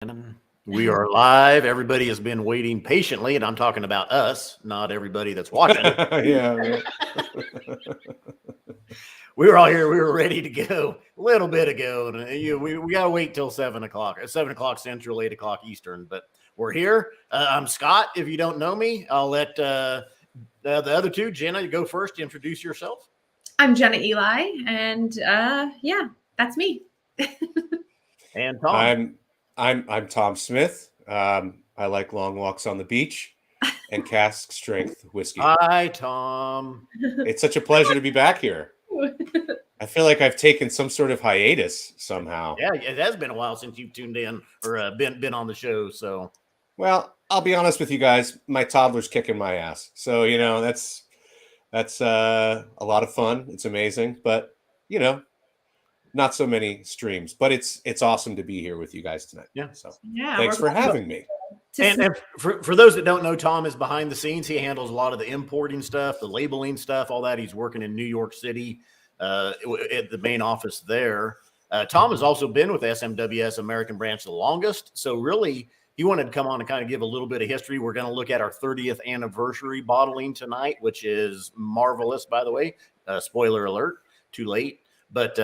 And we are live. Everybody has been waiting patiently, and I'm talking about us, not everybody that's watching. Yeah, right. We were all here. We were ready to go a little bit ago. And we got to wait till 7 o'clock, 7 o'clock Central, 8 o'clock Eastern. But we're here. I'm Scott. If you don't know me, I'll let the other two, Jenna, you go first. Introduce yourself. I'm Jenna Eli, and yeah, that's me. And Tom. I'm Tom Smith. I like long walks on the beach and Cask strength whiskey. Hi, Tom. It's such a pleasure to be back here. I feel like I've taken some sort of hiatus somehow. Yeah, it has been a while since you've tuned in or been on the show. So, well, I'll be honest with you guys. My toddler's kicking my ass, so that's a lot of fun. It's amazing, but not so many streams. But it's awesome to be here with you guys tonight. Yeah. So Yeah, thanks for having me. And for those that don't know, Tom is behind the scenes. He handles a lot of the importing stuff, the labeling stuff, all that. He's working in New York City at the main office there. Tom has also been with SMWS American branch the longest. So really, he wanted to come on and kind of give a little bit of history. We're going to look at our 30th anniversary bottling tonight, which is marvelous, by the way. Spoiler alert, too late. But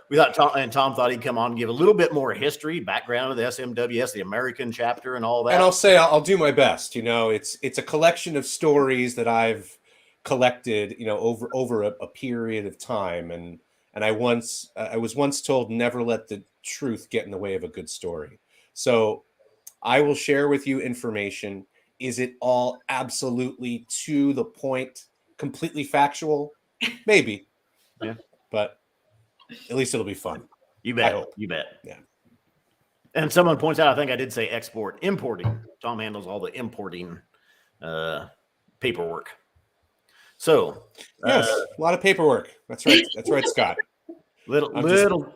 we thought Tom thought he'd come on and give a little bit more history, background of the SMWS, the American chapter, and all that. And I'll say I'll do my best. It's a collection of stories that I've collected, over a period of time. And I was once told, never let the truth get in the way of a good story. So I will share with you information. Is it all absolutely to the point, completely factual? Maybe. Yeah. But at least it'll be fun. You bet. I hope. You bet. Yeah. And someone points out, I think I did say importing. Tom handles all the importing paperwork. So yes, a lot of paperwork. That's right. That's right, Scott. Little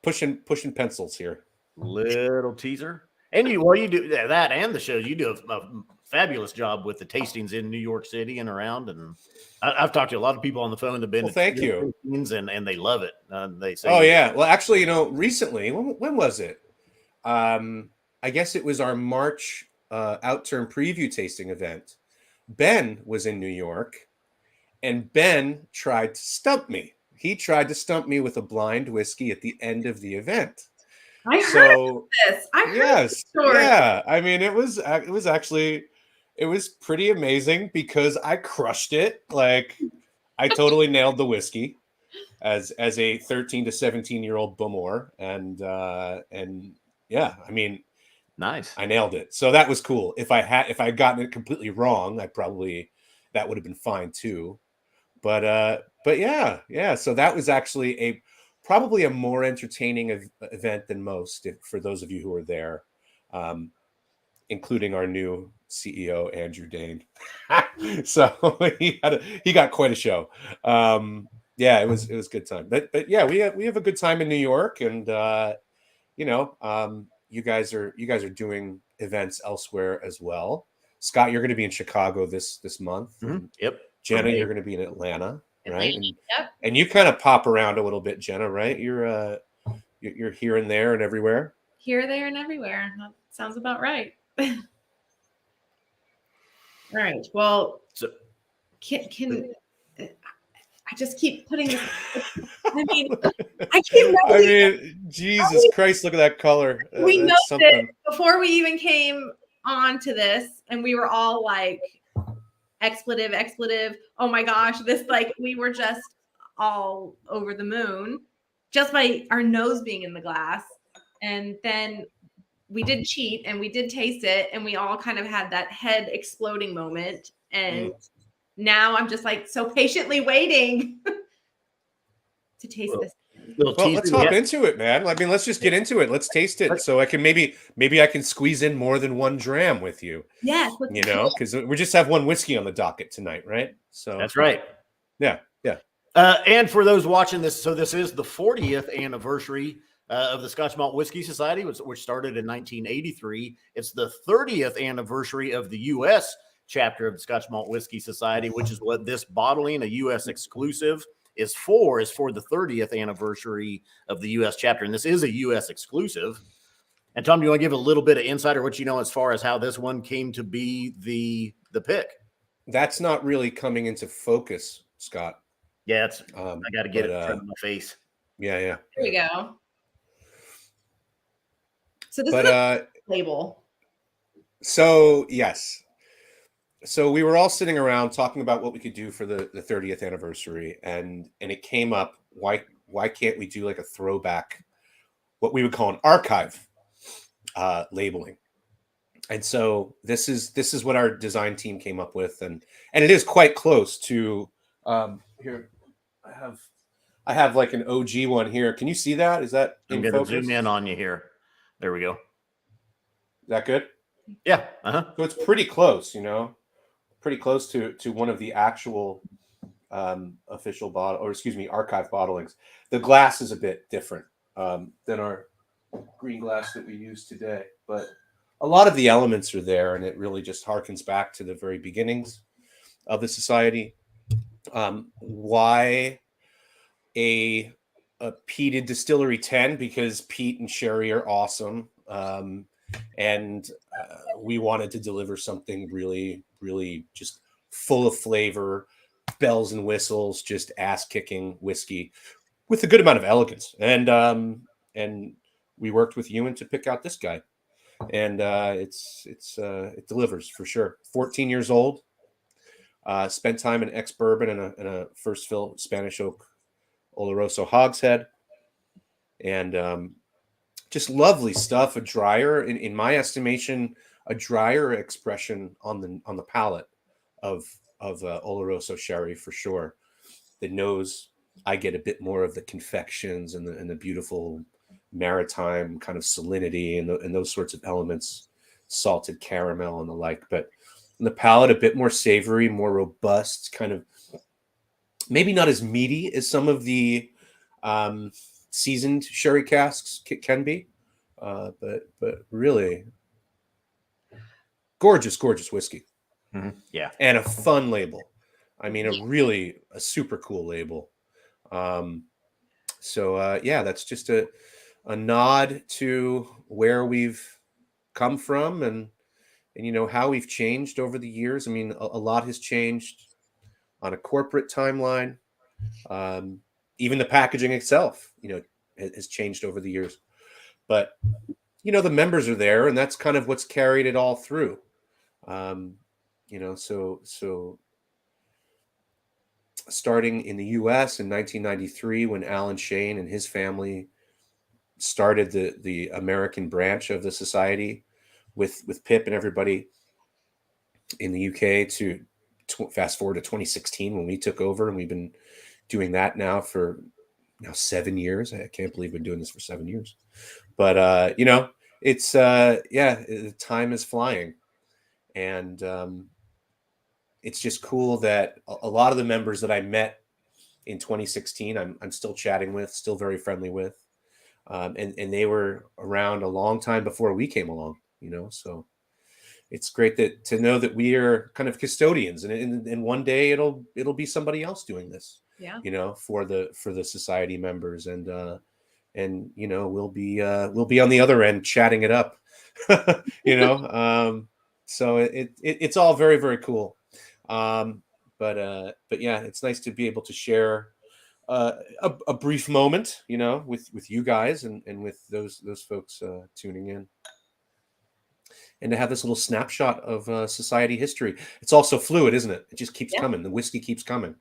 pushing pencils here. Little teaser. And you do that and the shows. You do a fabulous job with the tastings in New York City and around. And I've talked to a lot of people on the phone that have been. Well, thank you. And they love it. They say. Oh yeah. Well, actually, recently, when was it? I guess it was our March Outturn preview tasting event. Ben was in New York, and Ben tried to stump me. He tried to stump me with a blind whiskey at the end of the event. I heard this. I heard this story. Yeah. I mean, it was pretty amazing because I crushed it. Like, I totally nailed the whiskey as a 13 to 17-year-old bumor, and yeah, I mean, nice. I nailed it. So that was cool. If I had gotten it completely wrong, that would have been fine too. But yeah. So that was actually probably a more entertaining event than most, for those of you who were there, including our new CEO Andrew Dane. So he got quite a show. Yeah, it was a good time. But yeah, we have a good time in New York, and you guys are doing events elsewhere as well. Scott, you're going to be in Chicago this month. Mm-hmm. Yep. Jenna, you're going to be in Atlanta, right? Yep. And you kind of pop around a little bit, Jenna, right? You're here and there and everywhere. Here, there, and everywhere. That sounds about right. All right. Well, so can I just keep putting this? I mean, Jesus Christ! Look at that color. We know it before we even came on to this, and we were all like, expletive. Oh my gosh, this, like, we were just all over the moon just by our nose being in the glass. And then we did cheat and we did taste it, and we all kind of had that head exploding moment. And now I'm just like so patiently waiting to taste this. Well, let's hop into it, man. I mean, let's just get into it. Let's taste it. So I can maybe I can squeeze in more than one dram with you. Yes. Because we just have one whiskey on the docket tonight, right? So that's right. Yeah. And for those watching this, so this is the 40th anniversary of the Scotch Malt Whisky Society, which started in 1983. It's the 30th anniversary of the U.S. chapter of the Scotch Malt Whisky Society, which is what this bottling, a U.S. exclusive, is for the 30th anniversary of the U.S. chapter. And this is a U.S. exclusive. And Tom, do you want to give a little bit of insight or what you know as far as how this one came to be the pick? That's not really coming into focus, Scott. Yeah, it's I got to get it in front of my face. Yeah. There we go. So this But is a label. so yes. So we were all sitting around talking about what we could do for the 30th anniversary, and it came up, why can't we do like a throwback, what we would call an archive labeling. And so this is what our design team came up with, and it is quite close to here. I have like an OG one here. Can you see that? Is that I'm going to zoom in on you here. There we go. Is that good? Yeah. So it's pretty close, pretty close to one of the actual official bottle, or excuse me, archive bottlings. The glass is a bit different than our green glass that we use today, but a lot of the elements are there, and it really just harkens back to the very beginnings of the society. Why a peated distillery 10? Because peat and sherry are awesome. And we wanted to deliver something really, really just full of flavor, bells and whistles, just ass-kicking whiskey with a good amount of elegance. And we worked with Ewan to pick out this guy, and it delivers for sure. 14 years old, spent time in ex-bourbon and a first fill Spanish oak Oloroso hogshead, and just lovely stuff. A drier, in my estimation, a drier expression on the palate of Oloroso sherry for sure. The nose, I get a bit more of the confections and the beautiful maritime kind of salinity and those sorts of elements, salted caramel and the like. But in the palate, a bit more savory, more robust, kind of maybe not as meaty as some of the seasoned sherry casks can be, but really gorgeous whiskey. Mm-hmm. Yeah, and a fun label. I mean, a super cool label. So that's just a nod to where we've come from and how we've changed over the years. I mean, a lot has changed on a corporate timeline. Even the packaging itself, has changed over the years. But the members are there, and that's kind of what's carried it all through. So starting in the U.S. in 1993, when Alan Shane and his family started the American branch of the society with Pip and everybody in the UK, to fast forward to 2016 when we took over, and we've been doing that now for 7 years. I can't believe we've been doing this for 7 years. But it's the time is flying, and it's just cool that a lot of the members that I met in 2016, I'm still chatting with, still very friendly with, and they were around a long time before we came along. So it's great to know that we are kind of custodians, and one day it'll be somebody else doing this. Yeah. For the society members, and we'll be on the other end chatting it up. So it's all very, very cool. But yeah, it's nice to be able to share a brief moment, with you guys and with those folks tuning in, and to have this little snapshot of society history. It's also fluid, isn't it? It just keeps coming. The whiskey keeps coming,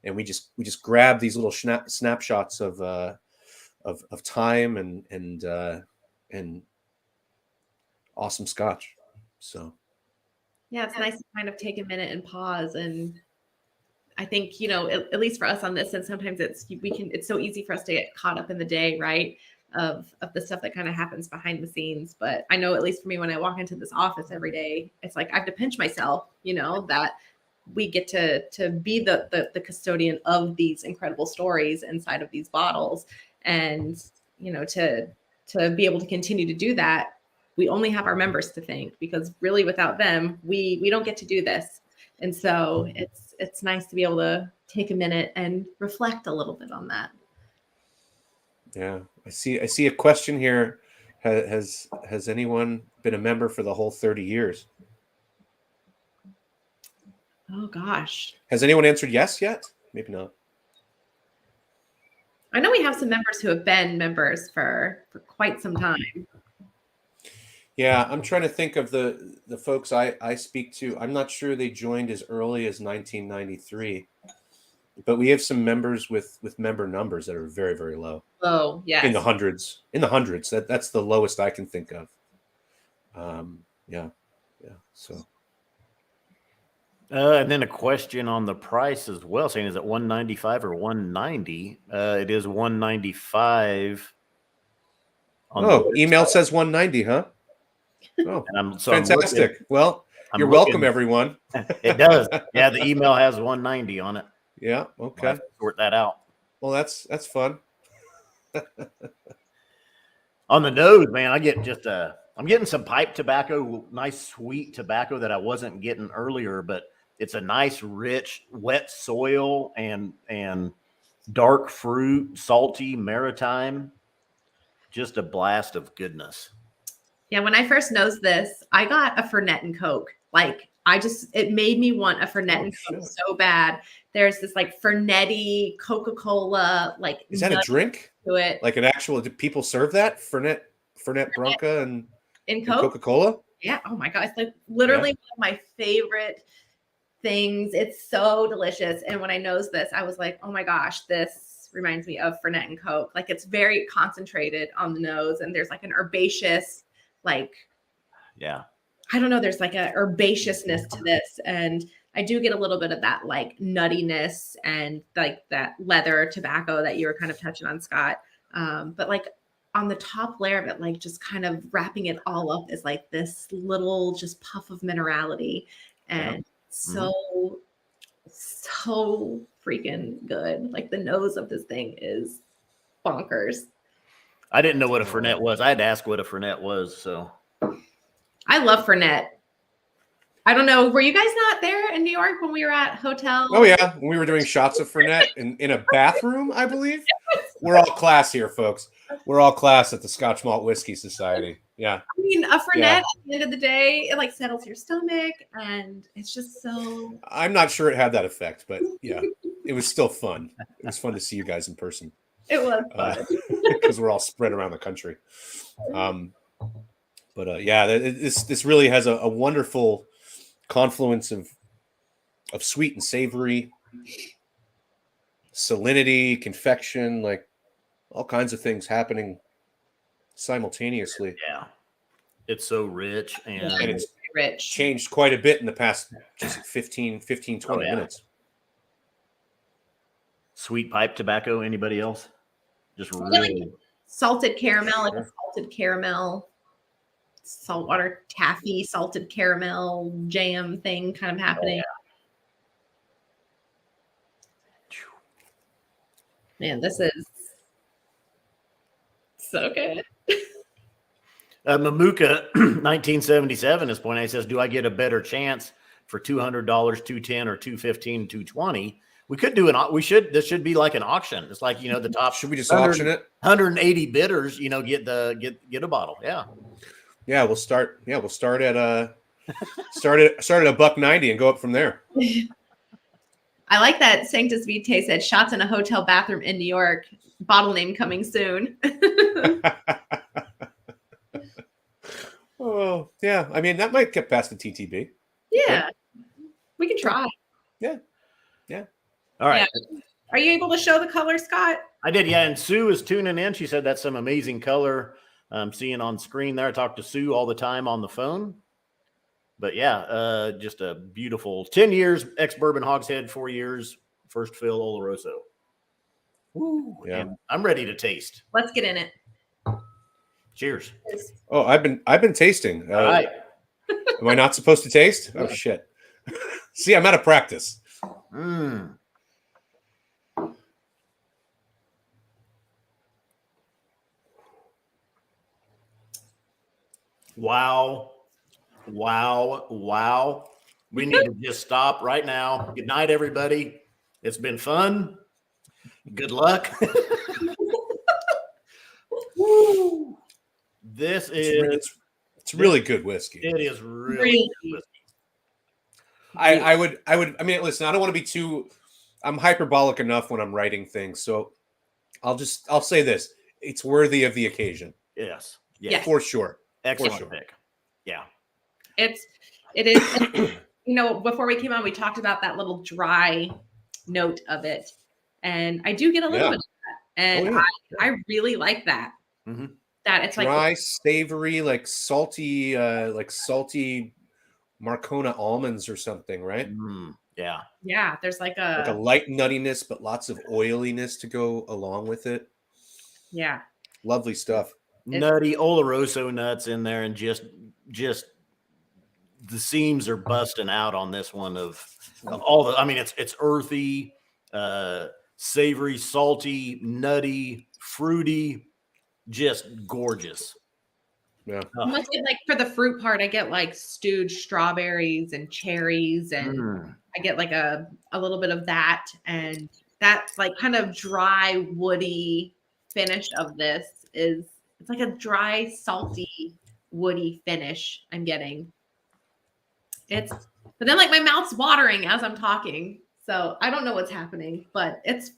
and we just grab these little snapshots of time and awesome scotch. So yeah, it's nice to kind of take a minute and pause. And I think, at least for us on this, and sometimes it's so easy for us to get caught up in the day, right? Of the stuff that kind of happens behind the scenes. But I know, at least for me, when I walk into this office every day, it's like I have to pinch myself, that we get to be the custodian of these incredible stories inside of these bottles. And, to be able to continue to do that, we only have our members to thank, because really without them, we don't get to do this. And so it's nice to be able to take a minute and reflect a little bit on that. Yeah, I see a question here Has anyone been a member for the whole 30 years? Oh gosh. Has anyone answered yes yet? Maybe not. I know we have some members who have been members for quite some time. Yeah, I'm trying to think of the folks I speak to. I'm not sure they joined as early as 1993, but we have some members with member numbers that are very, very low. Oh, yes. In the hundreds. That's the lowest I can think of. Yeah. So. And then a question on the price as well, saying is it 195 or 190? It is 195. Email says 190, huh? Oh, fantastic. Well, you're welcome, everyone. It does. Yeah, the email has 190 on it. Yeah. Okay. We'll have to sort that out. Well, that's fun. On the nose, man, I get just I'm getting some pipe tobacco, nice sweet tobacco that I wasn't getting earlier, but it's a nice, rich, wet soil and dark fruit, salty, maritime. Just a blast of goodness. Yeah, when I first nosed this, I got a Fernet and Coke. Like, it made me want a Fernet and Coke so bad. There's this like Fernetti Coca-Cola, like. Is that a drink? To it. Like an actual, do people serve that? Fernet Branca and Coca-Cola? Yeah. Oh my God. It's like literally one of my favorite things. It's so delicious. And when I nosed this, I was like, oh my gosh, this reminds me of Fernet and Coke. Like, it's very concentrated on the nose, and there's like an herbaceous, like, I don't know, there's like a herbaceousness to this. And I do get a little bit of that like nuttiness and like that leather tobacco that you were kind of touching on, Scott. But like on the top layer of it, like just kind of wrapping it all up is like this little just puff of minerality. And so freaking good. Like, the nose of this thing is bonkers. I didn't know what a Fernet was. I had to ask what a Fernet was. So I love Fernet. I don't know. Were you guys not there in New York when we were at hotel? Oh yeah, when we were doing shots of Fernet in a bathroom, I believe. We're all class here, folks. We're all class at the Scotch Malt Whiskey Society. Yeah. I mean, a Fernet at the end of the day, it like settles your stomach, and it's just so. I'm not sure it had that effect, but yeah, it was still fun. It was fun to see you guys in person. It was fun because we're all spread around the country. This really has a wonderful confluence of sweet and savory, salinity, confection, like all kinds of things happening simultaneously. Yeah, it's so rich, and it's changed quite a bit in the past just 15, 20 minutes. Sweet pipe tobacco. Anybody else? Just really like salted caramel, like a salted caramel, saltwater taffy, salted caramel jam thing kind of happening. Man, this is so good. Mamuka 1977 is pointing out, he says, do I get a better chance for $200, $210, or $215, $220? We could do this should be like an auction. It's like, the top. Should we just auction it? 180 bidders, get a bottle. Yeah. Yeah, we'll start at $1.90 and go up from there. I like that Sanctus Vitae said shots in a hotel bathroom in New York. Bottle name coming soon. Oh, yeah. I mean, that might get past the TTB. Yeah. We can try. Yeah. All right. Yeah. Are you able to show the color, Scott? I did, yeah. And Sue is tuning in. She said that's some amazing color I'm seeing on screen there. I talk to Sue all the time on the phone. But yeah, just a beautiful 10 years, ex-bourbon hogshead, 4 years, first fill Oloroso. Woo, yeah. And I'm ready to taste. Let's get in it. Cheers. Oh, I've been tasting. All right. Am I not supposed to taste? Oh shit. See, I'm out of practice. Wow. We need to just stop right now. Good night, everybody. It's been fun. Good luck. Woo. This It's really good whiskey. it is really good whiskey. I mean, listen, I don't want to be too, I'm hyperbolic enough when I'm writing things. So I'll say this. It's worthy of the occasion. Yes. Yes. For sure. Excellent pick. Yeah. It is, you know, before we came on, we talked about that little dry note of it. And I do get a little bit of that. And I really like that. Mm-hmm. That it's dry, like savory, like salty Marcona almonds or something, right? Yeah. Yeah, there's like a light nuttiness, but lots of oiliness to go along with it. Yeah. Lovely stuff. Nutty Oloroso nuts in there, and just the seams are busting out on this one of all the, I mean, it's earthy, savory, salty, nutty, fruity, just gorgeous. Yeah. Almost get, like, for the fruit part, I get like stewed strawberries and cherries, and I get like a little bit of that, and that's like kind of dry, woody finish of this it's like a dry, salty, woody finish I'm getting. But then like my mouth's watering as I'm talking, so I don't know what's happening, but it's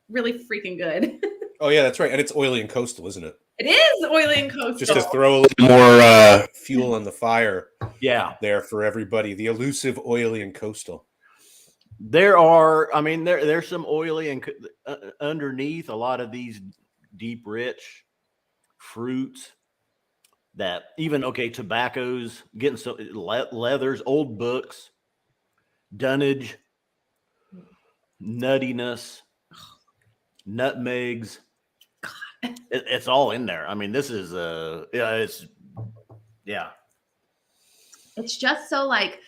really freaking good. Oh yeah, that's right, and it's oily and coastal, isn't it? It is oily and coastal. Just to throw a little more fuel on the fire. Yeah, there for everybody. The elusive oily and coastal. There are, I mean, there's some oily and underneath a lot of these deep, rich fruits that even, tobaccos, getting some leathers, old books, dunnage, nuttiness, nutmegs. It's all in there. I mean, this is it's just so like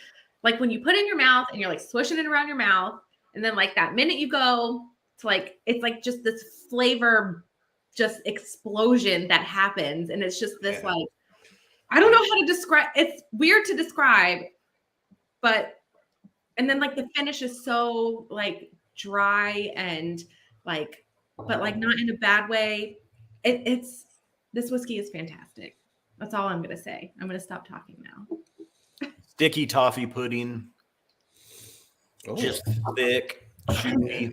when you put it in your mouth and you're like swishing it around your mouth, and then like that minute you go to like, it's like just this flavor just explosion that happens, and it's just this like, I don't know how to describe, it's weird to describe, but and then like the finish is so like dry and like, but like not in a bad way. It's this whiskey is fantastic. That's all I'm gonna say. I'm gonna stop talking now. Sticky toffee pudding, just thick, chewy,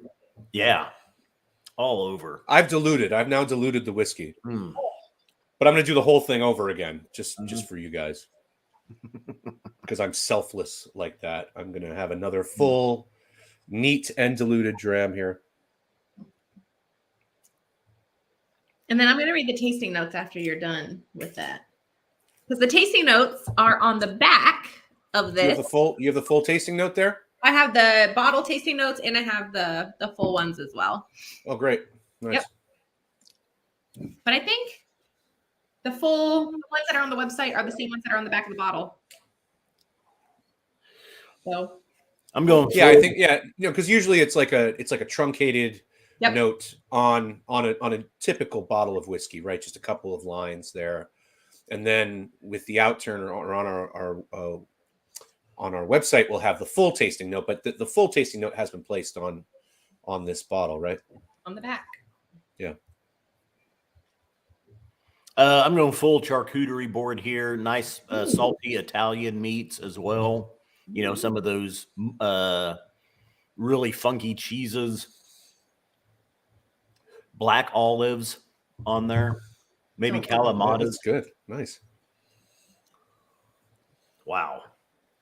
all over. I've now diluted the whiskey, but I'm gonna do the whole thing over again, just for you guys, because I'm selfless like that. I'm gonna have another full, neat and diluted dram here. And then I'm going to read the tasting notes after you're done with that, because the tasting notes are on the back of this. You have the full tasting note there? I have the bottle tasting notes, and I have the full ones as well. Oh, great. Nice. Yep. But I think the ones that are on the website are the same ones that are on the back of the bottle. So I'm going. Yeah, I think because usually it's like a truncated note on a typical bottle of whiskey, right? Just a couple of lines there, and then with the outturn or on our website, we'll have the full tasting note. But the full tasting note has been placed on this bottle, right? On the back. Yeah. I'm going full charcuterie board here. Nice salty Italian meats as well. You know, some of those really funky cheeses. Black olives on there. Maybe Kalamata. That's good. Nice. Wow.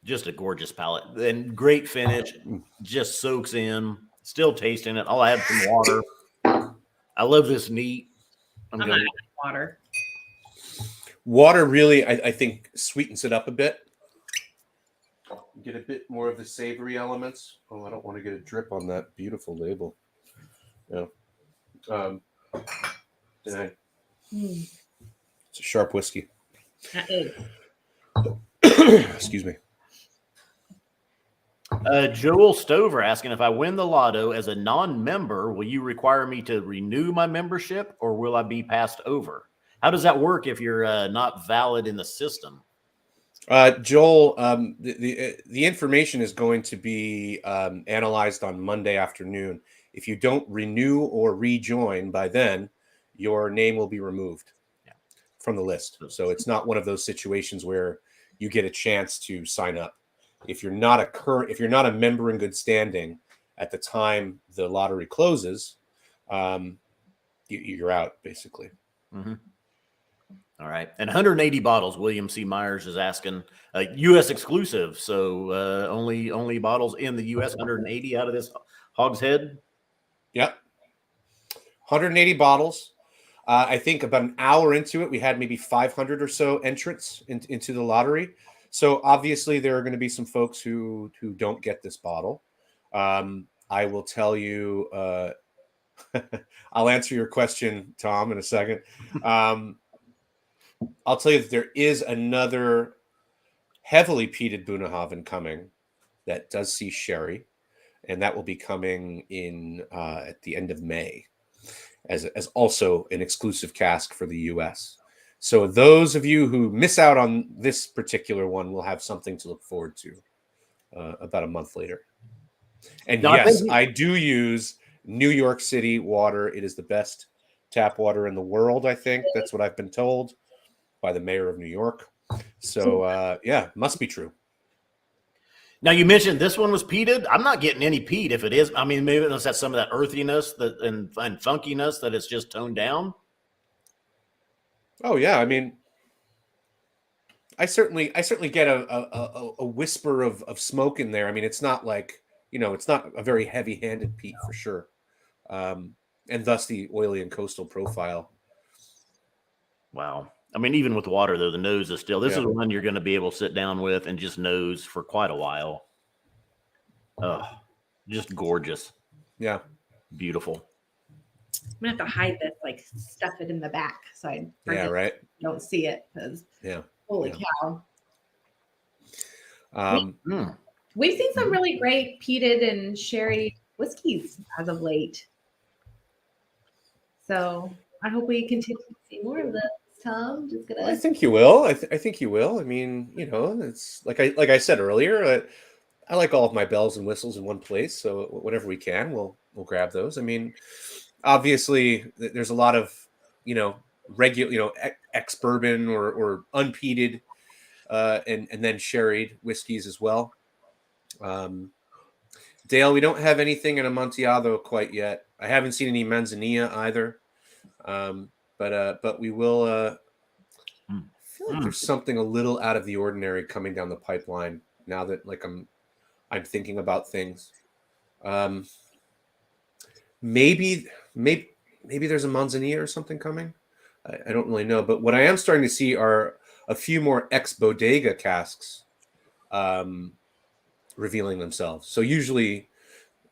Just a gorgeous palate. And great finish. Just soaks in. Still tasting it. I'll add some water. I love this neat. I'm going to add water. Water really, I think, sweetens it up a bit. Get a bit more of the savory elements. Oh, I don't want to get a drip on that beautiful label. Yeah. It's a sharp whiskey. That is. Excuse me. Joel Stover asking, if I win the lotto as a non-member, will you require me to renew my membership, or will I be passed over? How does that work if you're not valid in the system? Joel, the information is going to be analyzed on Monday afternoon. If you don't renew or rejoin by then, your name will be removed. from the list. So it's not one of those situations where you get a chance to sign up. If you're not a member in good standing at the time the lottery closes, you're out basically. Mm-hmm. All right. And 180 bottles, William C. Myers is asking, U.S. exclusive. So only bottles in the U.S., 180 out of this hogshead. Yep. 180 bottles. I think about an hour into it, we had maybe 500 or so entrants into the lottery. So obviously there are going to be some folks who don't get this bottle. I will tell you, I'll answer your question, Tom, in a second. I'll tell you that there is another heavily peated Bunnahabhain coming that does see sherry, and that will be coming in at the end of May as also an exclusive cask for the U.S. So those of you who miss out on this particular one will have something to look forward to about a month later. And No, yes, I do use New York City water. It is the best tap water in the world, I think. That's what I've been told by the mayor of New York. So, yeah, must be true. Now, you mentioned this one was peated. I'm not getting any peat if it is. I mean, maybe it's got some of that earthiness and funkiness that it's just toned down. Oh, yeah. I mean, I certainly get a whisper of smoke in there. I mean, it's not like, it's not a very heavy-handed peat for sure. And thus the oily and coastal profile. Wow. I mean, even with water, though, the nose is still, this is one you're going to be able to sit down with and just nose for quite a while. Oh, just gorgeous. Yeah. Beautiful. I'm going to have to hide this, like stuff it in the back so I don't see it because holy cow. We've seen some really great peated and sherry whiskeys as of late. So I hope we continue to see more of this. Tom, just gonna. I think you will. I think you will. I mean, it's like I said earlier. I like all of my bells and whistles in one place. So whenever we can, we'll grab those. I mean, obviously, there's a lot of regular ex bourbon or unpeated and then sherried whiskeys as well. Dale, we don't have anything in Amontillado quite yet. I haven't seen any Manzanilla either. But we will. I feel like there's something a little out of the ordinary coming down the pipeline now that I'm thinking about things. Maybe there's a Manzanilla or something coming. I don't really know. But what I am starting to see are a few more ex bodega casks revealing themselves. So usually,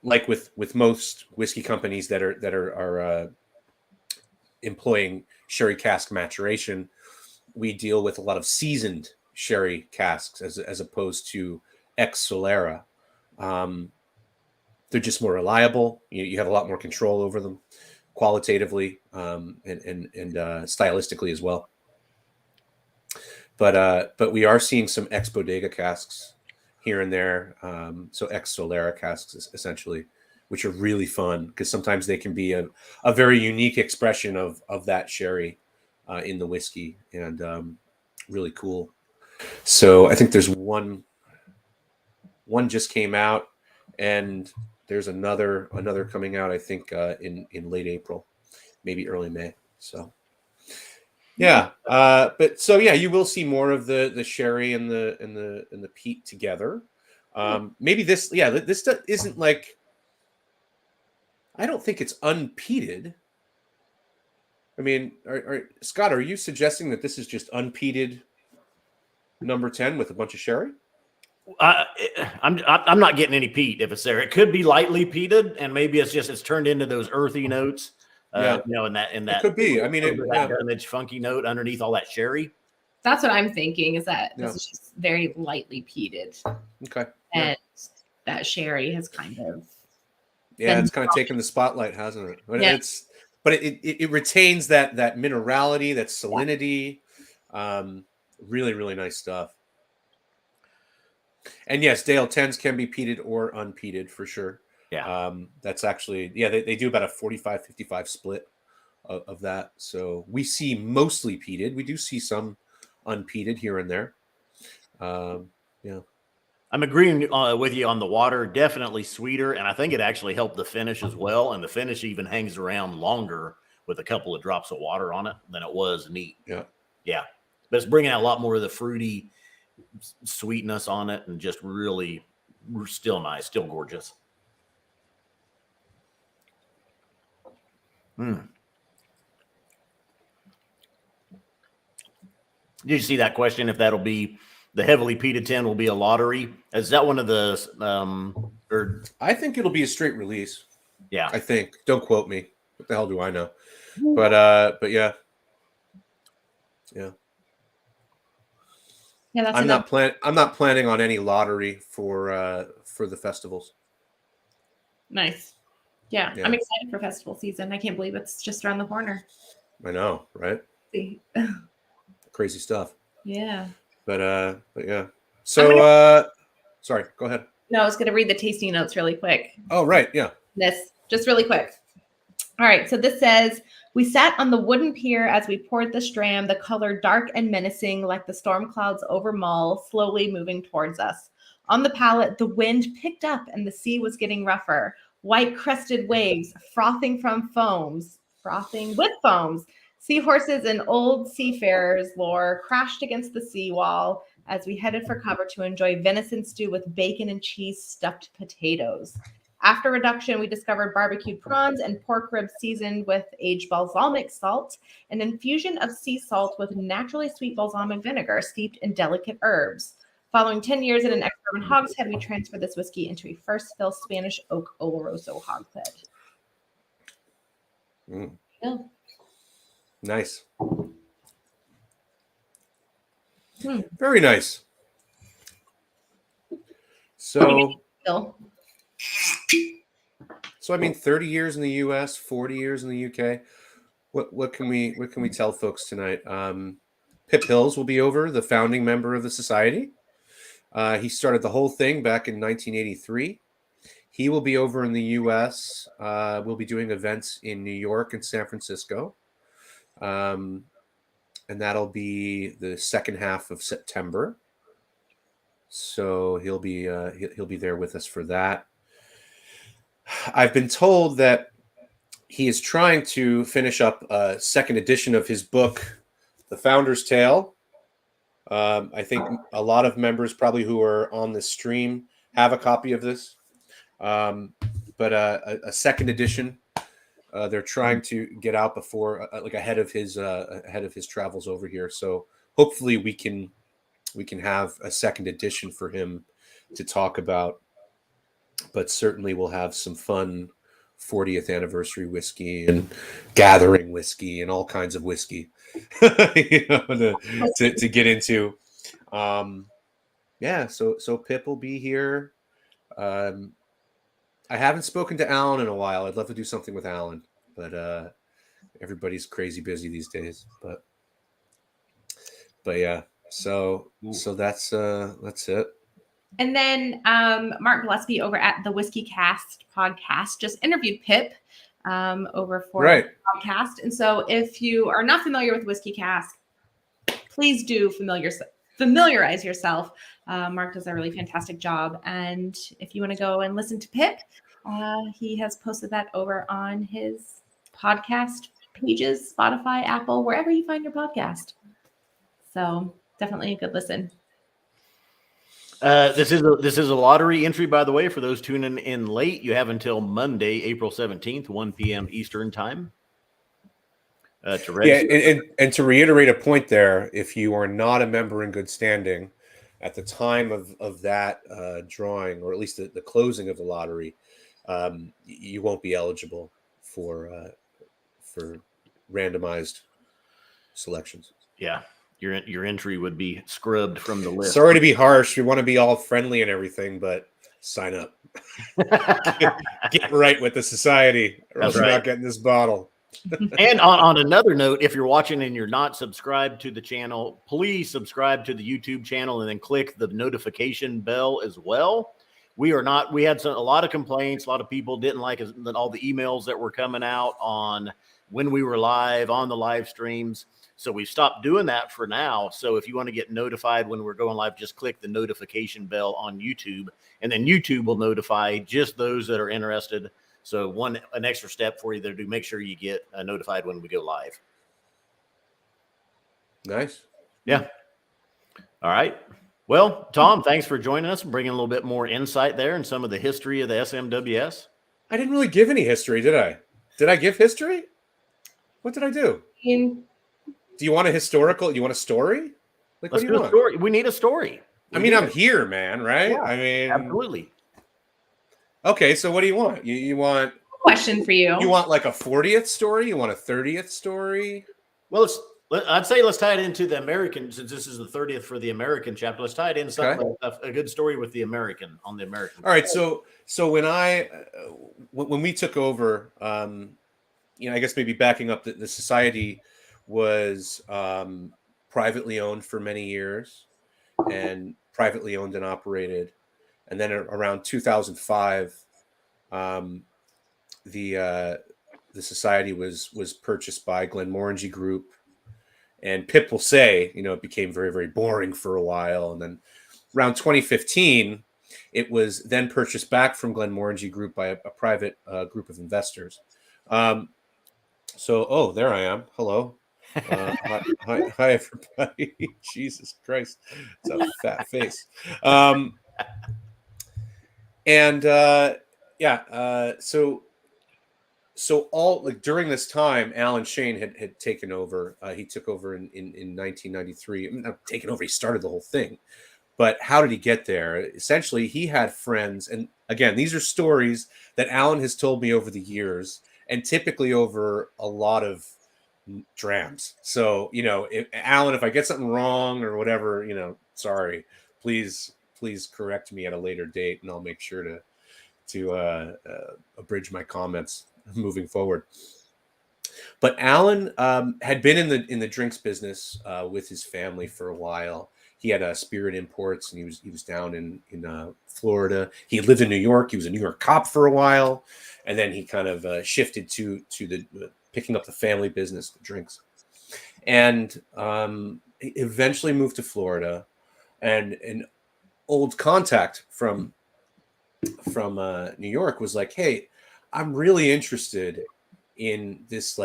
like with most whiskey companies that are employing sherry cask maturation, we deal with a lot of seasoned sherry casks as opposed to ex Solera. They're just more reliable. You have a lot more control over them, qualitatively and stylistically as well. But we are seeing some ex bodega casks here and there. So ex Solera casks essentially, which are really fun because sometimes they can be a very unique expression of that sherry in the whiskey and really cool. So I think there's one just came out and there's another coming out, I think in late April, maybe early May. So yeah. But so yeah, you will see more of the sherry and the peat together. Maybe this isn't like, I don't think it's unpeated. I mean, Scott, are you suggesting that this is just unpeated number 10 with a bunch of sherry? I'm not getting any peat if it's there. It could be lightly peated, and maybe it's turned into those earthy notes. In that it could be. I mean, that funky note underneath all that sherry. That's what I'm thinking. Is that this is just very lightly peated. Okay. And that sherry has kind of. Yeah, it's kind of taken the spotlight, hasn't it? But it retains that minerality, that salinity. Really, really nice stuff. And yes, Dale, 10s can be peated or unpeated for sure. Yeah. That's actually, they do about a 45-55 split of that. So we see mostly peated. We do see some unpeated here and there. Yeah. I'm agreeing with you on the water. Definitely sweeter, and I think it actually helped the finish as well. And the finish even hangs around longer with a couple of drops of water on it than it was neat. Yeah. Yeah. But it's bringing out a lot more of the fruity sweetness on it, and just really still nice, still gorgeous. Did you see that question? If that'll be the heavily peated tin will be a lottery? Is that one of the or I think it'll be a straight release. Yeah. I think. Don't quote me. What the hell do I know? But yeah. Yeah. Yeah, that's I'm not planning on any lottery for the festivals. Nice. Yeah, I'm excited for festival season. I can't believe it's just around the corner. I know, right? Crazy stuff. Yeah. But yeah. So sorry, go ahead. No, I was going to read the tasting notes really quick. Oh, right. Yeah. This, just really quick. All right. So this says, we sat on the wooden pier as we poured the Stram, the color dark and menacing like the storm clouds over Mull, slowly moving towards us. On the pallet, the wind picked up and the sea was getting rougher. White crested waves frothing with foams. Seahorses and old seafarers' lore crashed against the seawall as we headed for cover to enjoy venison stew with bacon and cheese stuffed potatoes. After reduction, we discovered barbecued prawns and pork ribs seasoned with aged balsamic salt, an infusion of sea salt with naturally sweet balsamic vinegar steeped in delicate herbs. Following 10 years in an ex-bourbon hogshead, we transferred this whiskey into a first fill Spanish oak Oloroso hogshead. Yeah. Nice. Very nice. So I mean, 30 years in the U.S., 40 years in the U.K. What can we tell folks tonight? Pip Hills will be over, the founding member of the society. He started the whole thing back in 1983. He will be over in the U.S. We'll be doing events in New York and San Francisco. And that'll be the second half of September. So he'll be there with us for that. I've been told that he is trying to finish up a second edition of his book, The Founder's Tale. I think a lot of members probably who are on this stream have a copy of this. But a second edition. They're trying to get out before, ahead of his travels over here. So hopefully we can have a second edition for him to talk about. But certainly we'll have some fun 40th anniversary whiskey and gathering whiskey and all kinds of whiskey, to get into. Yeah. So Pip will be here. I haven't spoken to Alan in a while. I'd love to do something with Alan, but everybody's crazy busy these days. But yeah, so that's it. And then Mark Gillespie over at the Whiskey Cast podcast just interviewed Pip over for the podcast. And so if you are not familiar with Whiskey Cast, please do familiarize yourself. Mark does a really fantastic job. And if you want to go and listen to Pip, he has posted that over on his podcast pages, Spotify, Apple, wherever you find your podcast. So definitely a good listen. This is a lottery entry, by the way, for those tuning in late. You have until Monday, April 17th, 1 p.m. Eastern time. To register. Yeah, and to reiterate a point there, if you are not a member in good standing at the time of that drawing, or at least the closing of the lottery, you won't be eligible for randomized selections. Yeah, your entry would be scrubbed from the list. Sorry to be harsh. We want to be all friendly and everything, but sign up. Get right with the society, or else you're not getting this bottle. And on another note, if you're watching and you're not subscribed to the channel, please subscribe to the YouTube channel and then click the notification bell as well. We had a lot of complaints. A lot of people didn't like all the emails that were coming out on when we were live on the live streams. So we stopped doing that for now. So if you want to get notified when we're going live, just click the notification bell on YouTube, and then YouTube will notify just those that are interested. So an extra step for you there to make sure you get notified when we go live. Nice. Yeah. All right. Well, Tom, thanks for joining us and bringing a little bit more insight there and some of the history of the SMWS. I didn't really give any history, did I? Did I give history? What did I do? Do you want a historical? You want a story? Like, Let's what do you do a want? story. We need a story. I'm here, man, right? Yeah, I mean, absolutely. Okay, so what do you want? You want Question for you. You want like a 40th story? You want a 30th story? Well, I'd say let's tie it into the American, since this is the 30th for the American chapter. Let's tie it in something a good story with the American on the American. All right, so when we took over, I guess maybe backing up, the society was privately owned for many years, and privately owned and operated, and then around 2005, the society was purchased by Glenmorangie Group. And Pip will say, it became very, very boring for a while. And then around 2015, it was then purchased back from Glenmorangie Group by a private group of investors. There I am. Hello. Hi, everybody. Jesus Christ. It's a fat face. So all, like, during this time, Alan Shane had taken over. He took over in 1993. I mean, not taken over. He started the whole thing. But how did he get there? Essentially, he had friends. And again, these are stories that Alan has told me over the years, and typically over a lot of drams. So, Alan, if I get something wrong or whatever, sorry, please correct me at a later date, and I'll make sure to abridge my comments moving forward. But Alan had been in the drinks business with his family for a while. He had Spirit Imports, and he was down in Florida. He lived in New York. He was a New York cop for a while, and then he kind of shifted to the picking up the family business, the drinks, and he eventually moved to Florida. And an old contact from New York was like, "Hey, I'm really interested in this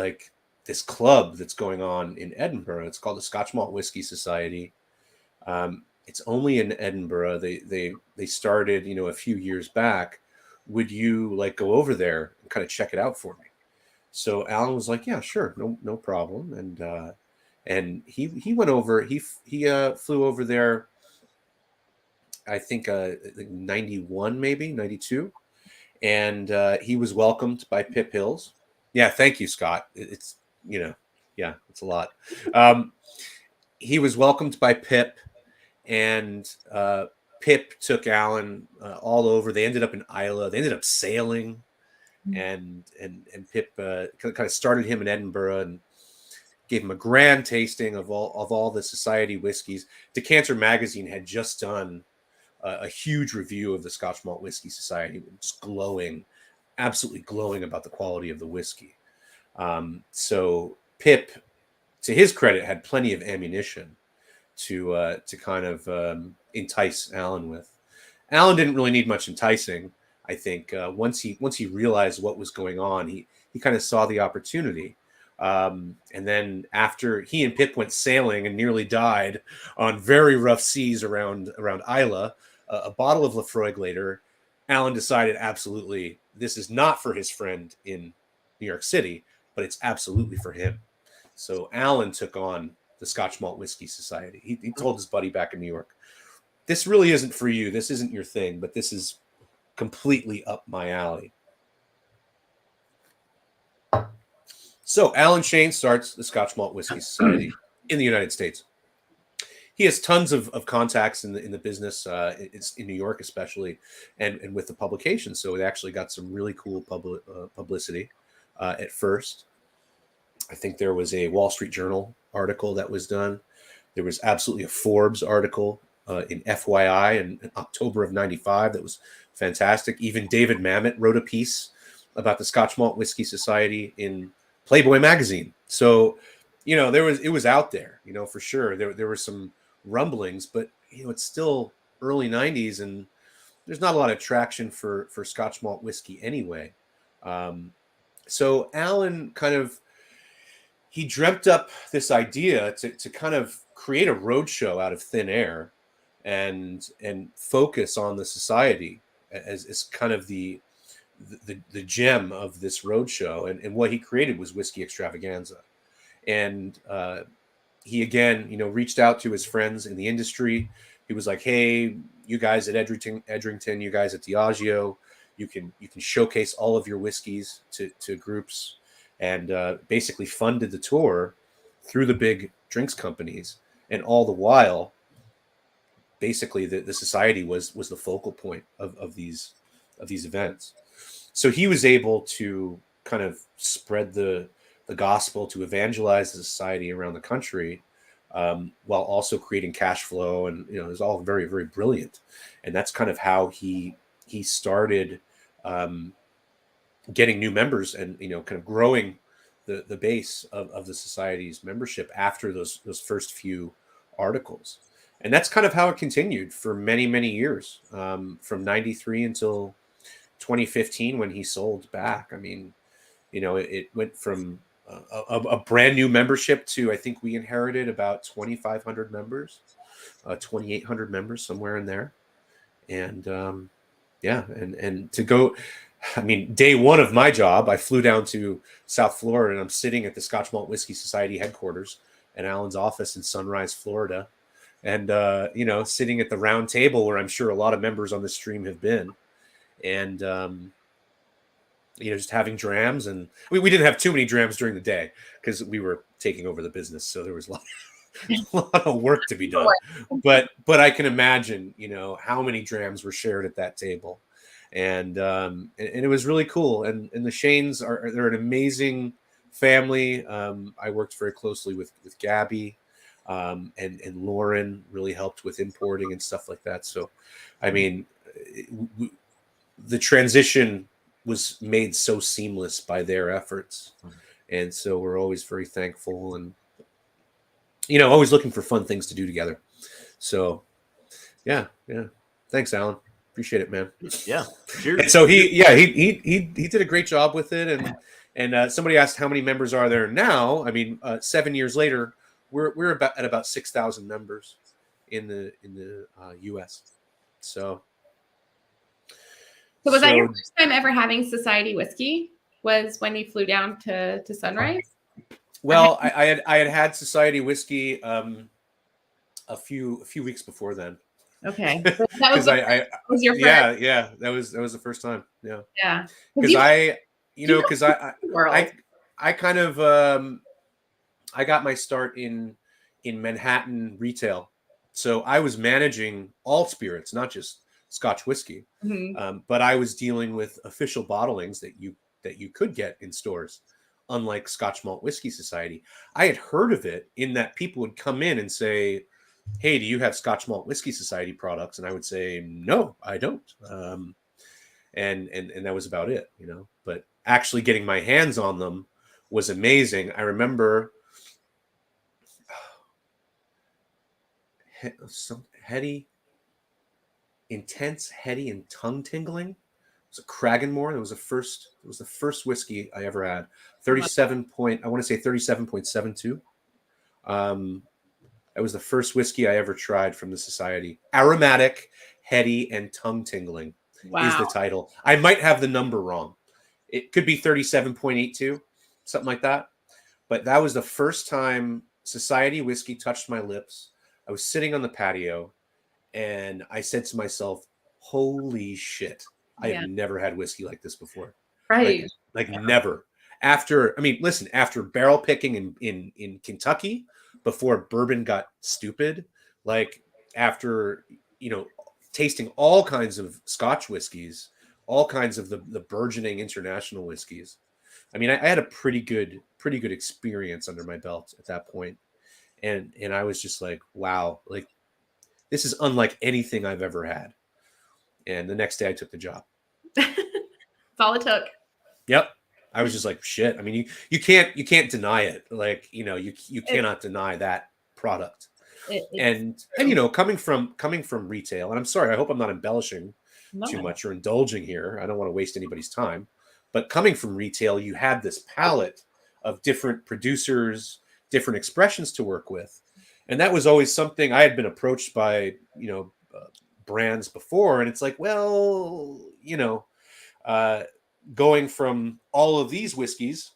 club that's going on in Edinburgh. It's called the Scotch Malt Whisky Society. It's only in Edinburgh. They started, a few years back. Would you go over there and kind of check it out for me?" So Alan was like, "Yeah, sure, no problem." And he went over. He flew over there. I think 91, maybe 92. And he was welcomed by Pip Hills. Yeah, thank you, Scott. It's it's a lot. He was welcomed by Pip, and Pip took Alan all over. They ended up in Islay. They ended up sailing, and Pip kind of started him in Edinburgh and gave him a grand tasting of all the society whiskeys. Decanter Magazine had just done a huge review of the Scotch Malt Whisky Society, just absolutely glowing about the quality of the whiskey. So Pip, to his credit, had plenty of ammunition to kind of entice Alan with. Alan didn't really need much enticing. I think once he realized what was going on, he kind of saw the opportunity. And then after he and Pip went sailing and nearly died on very rough seas around Islay, a bottle of Lafroig later, Alan decided absolutely this is not for his friend in New York City, but it's absolutely for him. So Alan took on the Scotch Malt Whisky Society. He told his buddy back in New York, "This really isn't for you. This isn't your thing, but this is completely up my alley." So Alan Shane starts the Scotch Malt Whisky Society in the United States. He has tons of contacts in the business. It's in New York, especially, and with the publication. So it actually got some really cool publicity at first. I think there was a Wall Street Journal article that was done. There was absolutely a Forbes article in FYI in October of '95 that was fantastic. Even David Mamet wrote a piece about the Scotch Malt Whisky Society in Playboy magazine. So, it was out there, for sure. There were some rumblings, but it's still early 90s, and there's not a lot of traction for Scotch malt whiskey anyway. So Alan he dreamt up this idea to kind of create a roadshow out of thin air and focus on the society as kind of the gem of this roadshow. And what he created was Whiskey Extravaganza. And he again, reached out to his friends in the industry. He was like, "Hey, you guys at Edrington, you guys at Diageo, you can showcase all of your whiskeys to groups," and basically funded the tour through the big drinks companies. And all the while, basically the society was the focal point of these events. So he was able to kind of spread the gospel, to evangelize the society around the country, while also creating cash flow. And it was all very, very brilliant. And that's kind of how he started getting new members and kind of growing the base of the society's membership after those first few articles. And that's kind of how it continued for many, many years, from 93 until 2015 when he sold back. I mean, it went from a brand new membership to, I think we inherited about 2,500 members, 2,800 members, somewhere in there. And and to go, I mean, day one of my job, I flew down to South Florida, and I'm sitting at the Scotch Malt Whiskey Society headquarters in Alan's office in Sunrise, Florida. And, sitting at the round table where I'm sure a lot of members on the stream have been. And, just having drams. And we didn't have too many drams during the day because we were taking over the business. So there was a lot of work to be done. But I can imagine, how many drams were shared at that table. And it was really cool. And the Shanes they're an amazing family. I worked very closely with Gabby, and Lauren really helped with importing and stuff like that. So, I mean, the transition was made so seamless by their efforts. And so we're always very thankful and, always looking for fun things to do together. So, yeah. Thanks, Alan. Appreciate it, man. Yeah, sure. And so he did a great job with it. And somebody asked how many members are there now. I mean, 7 years later, we're about 6,000 members in the U.S. So was that your first time ever having Society whiskey? Was when you flew down to Sunrise? Well, I had Society whiskey a few weeks before then. Okay, that was your first. Yeah, that was the first time. Yeah, because I kind of I got my start in Manhattan retail, so I was managing all spirits, not just Scotch whiskey. Mm-hmm. But I was dealing with official bottlings that you could get in stores, unlike Scotch Malt Whiskey Society. I had heard of it in that people would come in and say, "Hey, do you have Scotch Malt Whiskey Society products?" And I would say, "No, I don't." And that was about it, But actually getting my hands on them was amazing. I remember some intense, heady, and tongue tingling. It was a Cragganmore. It was the first whiskey I ever had. 37.72. That was the first whiskey I ever tried from the Society. Aromatic, heady, and tongue tingling is the title. I might have the number wrong. It could be 37.82, something like that. But that was the first time Society whiskey touched my lips. I was sitting on the patio, and I said to myself, "Holy shit! I have never had whiskey like this before." Right? Like never. After barrel picking in Kentucky, before bourbon got stupid, like after tasting all kinds of Scotch whiskeys, all kinds of the burgeoning international whiskeys. I mean, I had a pretty good experience under my belt at that point. And I was just like, wow, like this is unlike anything I've ever had. And the next day I took the job. That's all it took. Yep. I was just like, shit. I mean, you can't deny it. Like, you cannot deny that product. And coming from retail, and I'm sorry, I hope I'm not embellishing too much or indulging here. I don't want to waste anybody's time. But coming from retail, you had this palette of different producers, different expressions to work with. And that was always something I had been approached by, brands before. And it's like, well, going from all of these whiskeys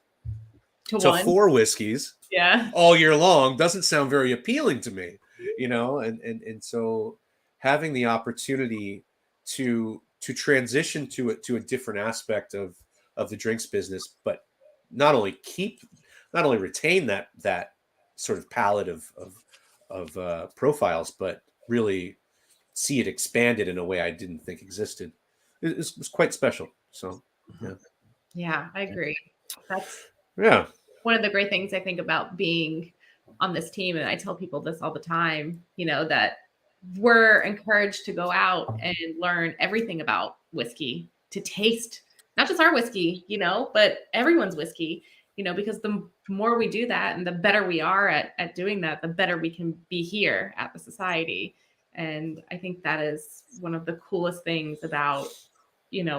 to 4 whiskeys all year long doesn't sound very appealing to me, and so having the opportunity to transition to a different aspect of the drinks business, but not only retain that sort of palette of profiles, but really see it expanded in a way I didn't think existed. It was quite special. So, yeah, I agree. That's one of the great things I think about being on this team. And I tell people this all the time, that we're encouraged to go out and learn everything about whiskey, to taste not just our whiskey, but everyone's whiskey, because the more we do that and the better we are at doing that, the better we can be here at the society. And I think that is one of the coolest things about,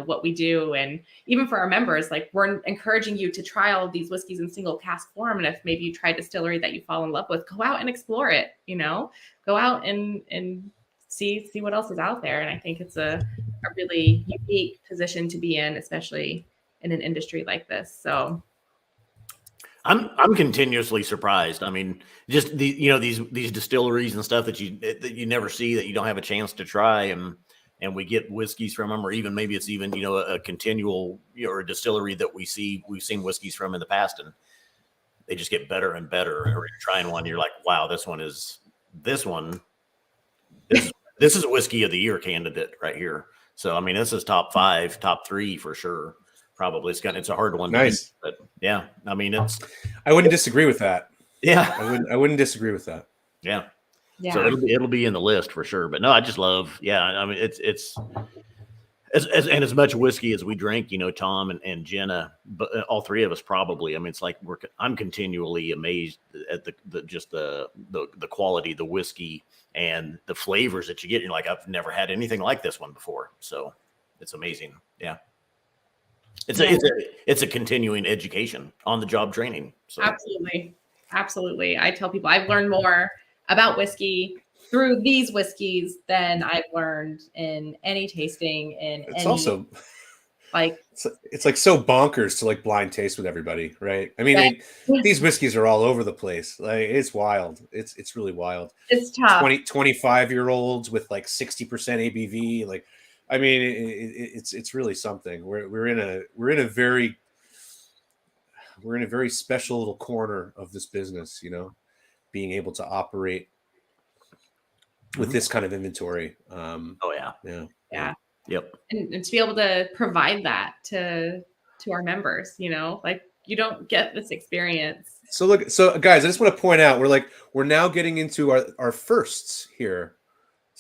what we do. And even for our members, like, we're encouraging you to try all of these whiskeys in single cask form. And if maybe you try a distillery that you fall in love with, go out and explore it, go out and see what else is out there. And I think it's a really unique position to be in, especially in an industry like this. So I'm continuously surprised. I mean, just these distilleries and stuff that you never see, that you don't have a chance to try, and we get whiskeys from them, or even maybe it's even a continual or a distillery that we've seen whiskeys from in the past, and they just get better and better. Or you're trying one, you're like, wow, this is a whiskey of the year candidate right here. So I mean, this is top 5, top 3 for sure. Probably it's a hard one. Nice, but yeah, I mean, I wouldn't disagree with that. Yeah, I wouldn't disagree with that. Yeah. So it'll be in the list for sure. But no, I just love. Yeah, I mean, it's as much whiskey as we drink. Tom and Jenna, but all 3 of us probably. I mean, it's like I'm continually amazed at the quality of the whiskey and the flavors that you get. You're like, I've never had anything like this one before. So it's amazing. Yeah. It's a continuing education, on the job training. So. Absolutely. I tell people I've learned more about whiskey through these whiskeys than I've learned in any tasting. Also like it's like so bonkers to like blind taste with everybody, right? I mean, these whiskeys are all over the place. Like, it's wild. It's really wild. It's tough. 25-year-olds with like 60% ABV. Like, I mean, it's really something. We're in a very special little corner of this business, being able to operate with this kind of inventory. Yeah. Yep. And to be able to provide that to our members, like, you don't get this experience. So guys, I just want to point out, we're now getting into our firsts here.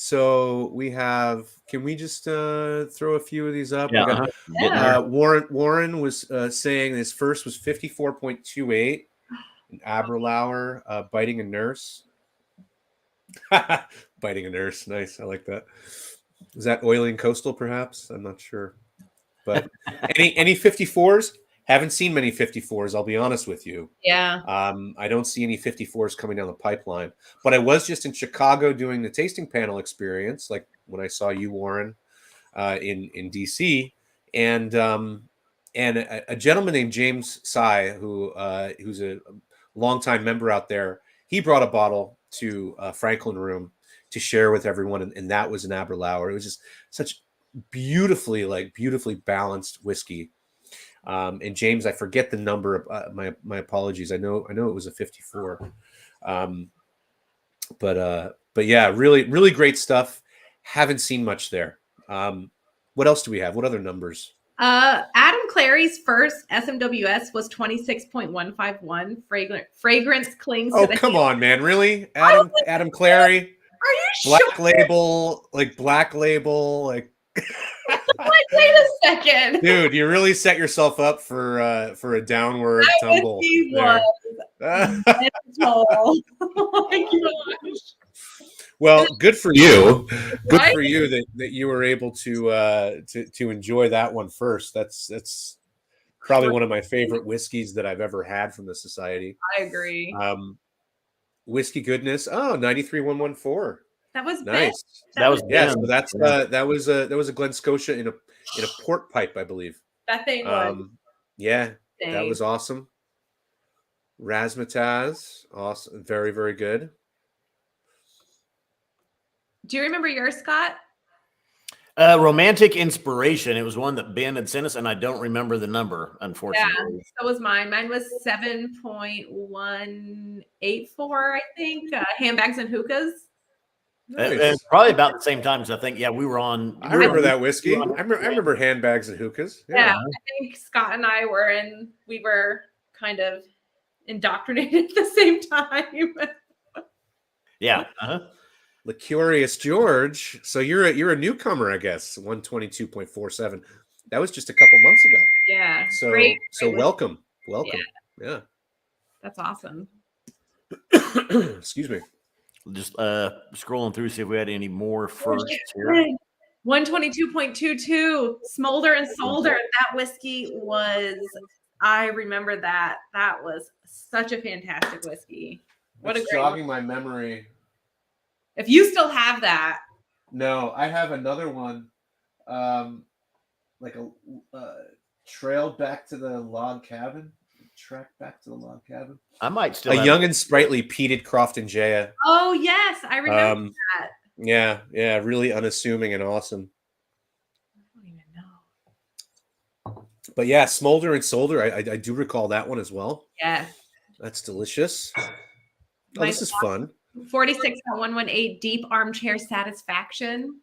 So we have, can we just throw a few of these up? Yeah. Warren was saying his first was 54.28. An Aberlour, biting a nurse. Biting a nurse. Nice. I like that. Is that Oiling Coastal, perhaps? I'm not sure. But any 54s? Haven't seen many 54s, I'll be honest with you. Yeah. I don't see any 54s coming down the pipeline. But I was just in Chicago doing the tasting panel experience, like when I saw you, Warren, in DC. And a gentleman named James Sy, who's a longtime member out there, he brought a bottle to Franklin Room to share with everyone, and that was an Aberlour. It was just such beautifully balanced whiskey. And James, I forget the number. My apologies. I know it was a 54. But yeah, really great stuff. Haven't seen much there. What else do we have? What other numbers? Adam Clary's first SMWS was 26.151. Fragrance clings to the come hand. on, man. Really? Adam Clary? Are you Black sure? label, like black label, like What? Wait a second. Dude, you really set yourself up for a downward tumble Whiskey there. was mental. Oh my gosh. Well, good for you. Good Right? for you that you were able to enjoy that one first. That's probably one of my favorite whiskeys that I've ever had from the society. I agree. Whiskey goodness. Oh, 93-114. That was Nice. That was Yes, Ben. so that's Yeah. that was a Glen Scotia in a port pipe, I believe. that thing was Yeah, that insane. was awesome. Razzmatazz, awesome, very, very good. Do you remember yours, Scott? Romantic Inspiration. It was one that Ben had sent us, and I don't remember the number, unfortunately. So was mine. Mine was 7.184, I think. Handbags and hookahs. Nice. Probably about the same time, because I think, we were on. I remember that whiskey. I remember handbags and hookahs. Yeah, I think Scott and I we were kind of indoctrinated at the same time. Yeah. Uh-huh. The Curious George. So you're a newcomer, I guess. 122.47. That was just a couple months ago. Yeah. So great welcome. Yeah. That's awesome. Excuse me. Just scrolling through, see if we had any more firsts here. 122.22 Smolder and Solder. That whiskey was, I remember that. That was such a fantastic whiskey. What It's a great jogging my memory. If you still have that. No, I have another one. Like a trail back to the log cabin. Track back to the log cabin. I might still A have young and sprightly peated Crofton Jaya. Oh yes, I remember that. Yeah, really unassuming and awesome. I don't even know. But yeah, Smolder and Solder, I do recall that one as well. Yeah. That's delicious. Oh, this is fun. 46.118 Deep Armchair Satisfaction.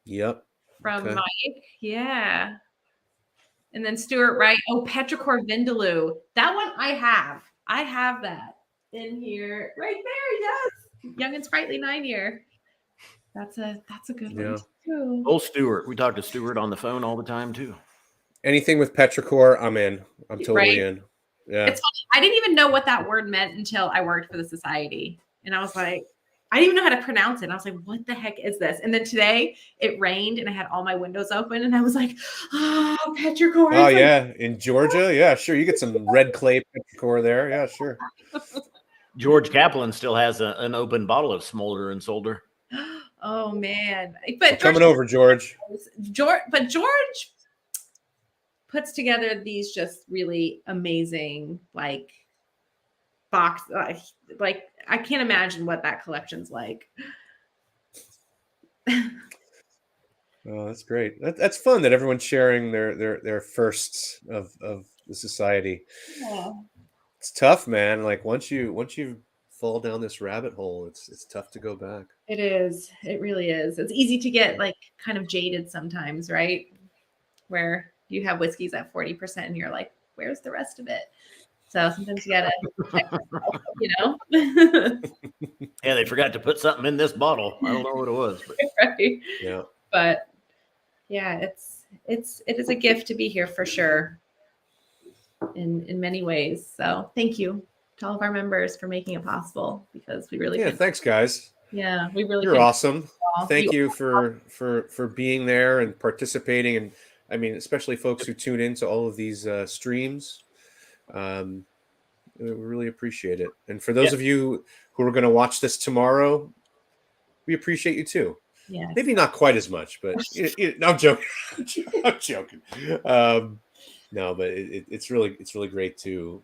Yep. From Mike. Yeah. And then Stuart Wright. Oh, Petrichor Vindaloo. That one I have. I have that in here. Right there, yes. Young and Sprightly 9-year. That's a good one too. Old Stuart. We talk to Stuart on the phone all the time too. Anything with Petrichor, I'm in. I'm totally in. Yeah. It's funny. I didn't even know what that word meant until I worked for the society. And I was like, I didn't even know how to pronounce it. And I was like, what the heck is this? And then today it rained and I had all my windows open and I was like, petrichor. Oh, yeah. In Georgia? Yeah, sure. You get some red clay petrichor there. Yeah, sure. George Kaplan still has an open bottle of Smolder and Solder. Oh, man. But coming over, George. George puts together these just really amazing, box. I can't imagine what that collection's like. Oh, that's great. That's fun that everyone's sharing their firsts of the society. Yeah. It's tough, man. Like once you fall down this rabbit hole, it's tough to go back. It is. It really is. It's easy to get kind of jaded sometimes, right? Where you have whiskeys at 40% and you're like, where's the rest of it? So sometimes you gotta, Yeah, they forgot to put something in this bottle. I don't know what it was, but right. Yeah. But yeah, it is a gift to be here for sure. In many ways. So thank you to all of our members for making it possible because we really thanks guys. Yeah, we really You're awesome. Thank you for being there and participating, and I mean especially folks who tune into all of these streams. We really appreciate it. And for those of you who are going to watch this tomorrow, we appreciate you too. Yeah. Maybe not quite as much, but I'm joking. I'm joking. No, but it's really great to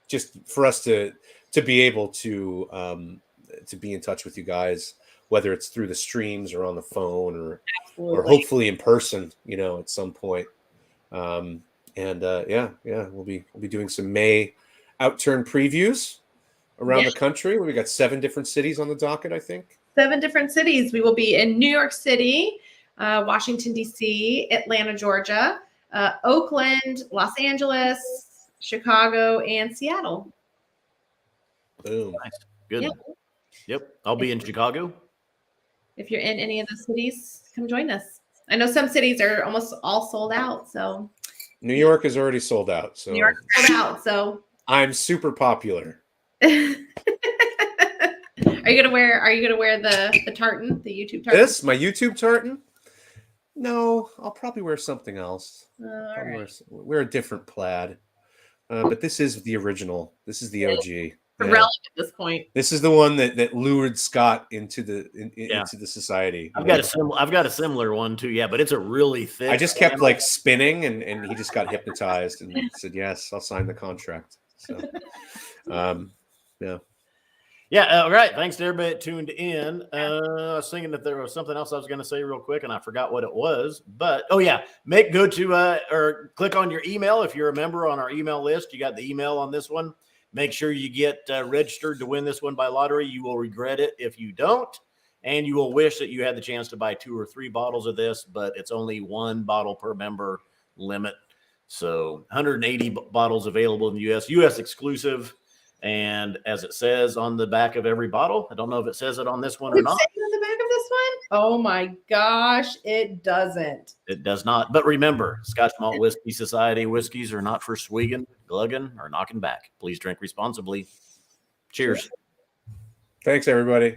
just for us to be able to be in touch with you guys, whether it's through the streams or on the phone or hopefully in person, at some point. We'll be doing some May outturn previews around the country. We got 7 different cities on the docket, I think. 7 different cities. We will be in New York City, Washington, D.C., Atlanta, Georgia, Oakland, Los Angeles, Chicago, and Seattle. Boom. Nice. Good. Yep. I'll be in Chicago. If you're in any of those cities, come join us. I know some cities are almost all sold out. So New York is already sold out. So New York's sold out. So I'm super popular. Are you gonna wear the tartan, the YouTube tartan? This, my YouTube tartan? No, I'll probably wear something else. All right. Wear a different plaid. But this is the original. This is the OG. The Yeah. relic at this point. This is the one that lured Scott into the into the society. I've got a similar one too. Yeah, but it's a really thick. I just kept like spinning, and he just got hypnotized and said, "Yes, I'll sign the contract." So, yeah. Yeah, all right. Thanks to everybody that tuned in. I was thinking that there was something else I was going to say real quick, and I forgot what it was. But go to or click on your email if you're a member on our email list. You got the email on this one. Make sure you get registered to win this one by lottery. You will regret it if you don't, and you will wish that you had the chance to buy 2 or 3 bottles of this. But it's only 1 bottle per member limit. So 180 bottles available in the U.S. exclusive. And as it says on the back of every bottle, I don't know if it says it on this one or not. Does it say it on the back of this one? Oh my gosh, it doesn't. It does not. But remember, Scotch Malt Whiskey Society whiskeys are not for swigging, glugging, or knocking back. Please drink responsibly. Cheers. Thanks, everybody.